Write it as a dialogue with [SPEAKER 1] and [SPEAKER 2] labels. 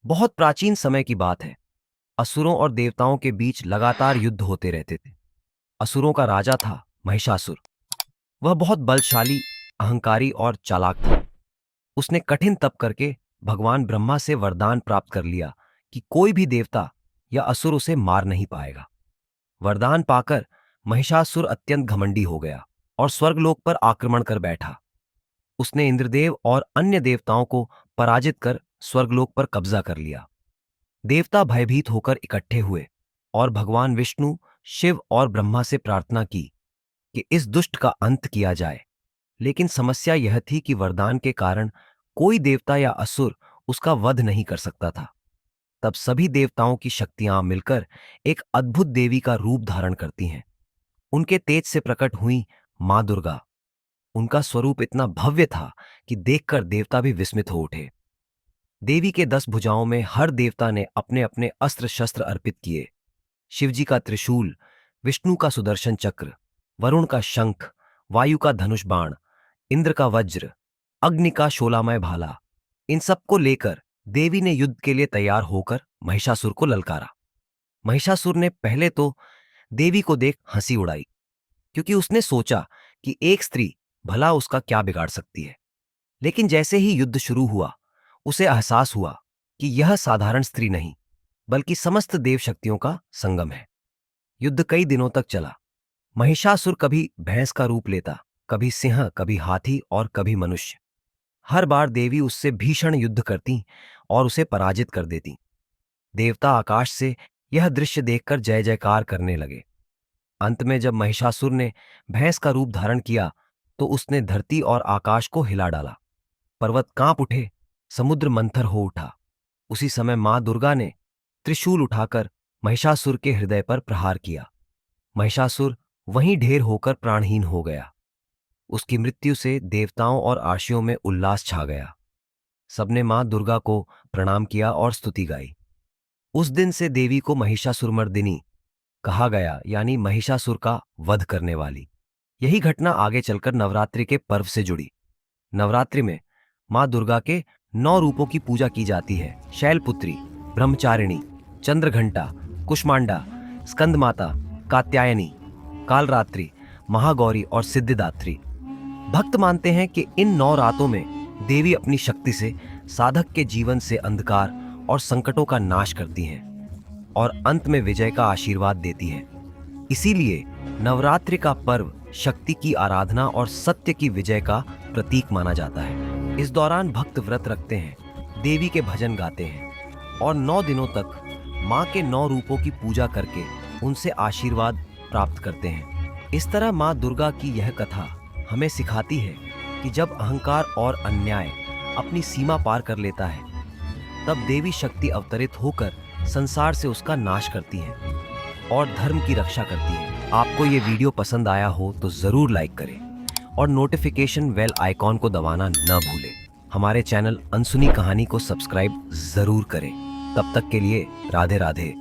[SPEAKER 1] बहुत प्राचीन समय की बात है। असुरों और देवताओं के बीच लगातार युद्ध होते रहते थे। असुरों का राजा था महिषासुर। वह बहुत बलशाली, अहंकारी और चालाक था। उसने कठिन तप करके भगवान ब्रह्मा से वरदान प्राप्त कर लिया कि कोई भी देवता या असुर उसे मार नहीं पाएगा। वरदान पाकर महिषासुर अत्यंत घमंडी हो गया और स्वर्गलोक पर आक्रमण कर बैठा। उसने इंद्रदेव और अन्य देवताओं को पराजित कर स्वर्गलोक पर कब्जा कर लिया। देवता भयभीत होकर इकट्ठे हुए और भगवान विष्णु, शिव और ब्रह्मा से प्रार्थना की कि इस दुष्ट का अंत किया जाए। लेकिन समस्या यह थी कि वरदान के कारण कोई देवता या असुर उसका वध नहीं कर सकता था। तब सभी देवताओं की शक्तियां मिलकर एक अद्भुत देवी का रूप धारण करती हैं। उनके तेज से प्रकट हुई मां दुर्गा। उनका स्वरूप इतना भव्य था कि देखकर देवता भी विस्मित हो उठे। देवी के 10 भुजाओं में हर देवता ने अपने अपने अस्त्र शस्त्र अर्पित किए। शिवजी का त्रिशूल, विष्णु का सुदर्शन चक्र, वरुण का शंख, वायु का धनुष बाण, इंद्र का वज्र, अग्नि का शोलामय भाला। इन सबको लेकर देवी ने युद्ध के लिए तैयार होकर महिषासुर को ललकारा। महिषासुर ने पहले तो देवी को देख हंसी उड़ाई, क्योंकि उसने सोचा कि एक स्त्री भला उसका क्या बिगाड़ सकती है। लेकिन जैसे ही युद्ध शुरू हुआ, उसे एहसास हुआ कि यह साधारण स्त्री नहीं, बल्कि समस्त देव शक्तियों का संगम है। युद्ध कई दिनों तक चला। महिषासुर कभी भैंस का रूप लेता, कभी सिंह, कभी हाथी और कभी मनुष्य। हर बार देवी उससे भीषण युद्ध करती और उसे पराजित कर देती। देवता आकाश से यह दृश्य देखकर जय जयकार करने लगे। अंत में जब महिषासुर ने भैंस का रूप धारण किया, तो उसने धरती और आकाश को हिला डाला। पर्वत कांप उठे, समुद्र मंथर हो उठा। उसी समय मां दुर्गा ने त्रिशूल उठाकर महिषासुर के हृदय पर प्रहार किया। महिषासुर वहीं ढेर होकर प्राणहीन हो गया। उसकी मृत्यु से देवताओं और आर्षियों में उल्लास छा गया। सबने मां दुर्गा को प्रणाम किया और स्तुति गाई। उस दिन से देवी को महिषासुरमर्दिनी कहा गया, यानी महिषासुर का वध करने वाली। यही घटना आगे चलकर नवरात्रि के पर्व से जुड़ी। नवरात्रि में मां दुर्गा के 9 रूपों की पूजा की जाती है। शैलपुत्री, ब्रह्मचारिणी, चंद्रघंटा, कुष्मांडा, स्कंदमाता, कात्यायनी, कालरात्रि, महागौरी और सिद्धिदात्री। भक्त मानते हैं कि इन 9 रातों में देवी अपनी शक्ति से साधक के जीवन से अंधकार और संकटों का नाश करती हैं और अंत में विजय का आशीर्वाद देती हैं। इसीलिए नवरात्रि का पर्व शक्ति की आराधना और सत्य की विजय का प्रतीक माना जाता है। इस दौरान भक्त व्रत रखते हैं, देवी के भजन गाते हैं और 9 दिनों तक मां के 9 रूपों की पूजा करके उनसे आशीर्वाद प्राप्त करते हैं। इस तरह मां दुर्गा की यह कथा हमें सिखाती है कि जब अहंकार और अन्याय अपनी सीमा पार कर लेता है, तब देवी शक्ति अवतरित होकर संसार से उसका नाश करती है और धर्म की रक्षा करती है। आपको ये वीडियो पसंद आया हो तो जरूर लाइक करें और नोटिफिकेशन बेल आइकॉन को दबाना न भूलें। हमारे चैनल अनसुनी कहानी को सब्सक्राइब जरूर करें। तब तक के लिए राधे राधे।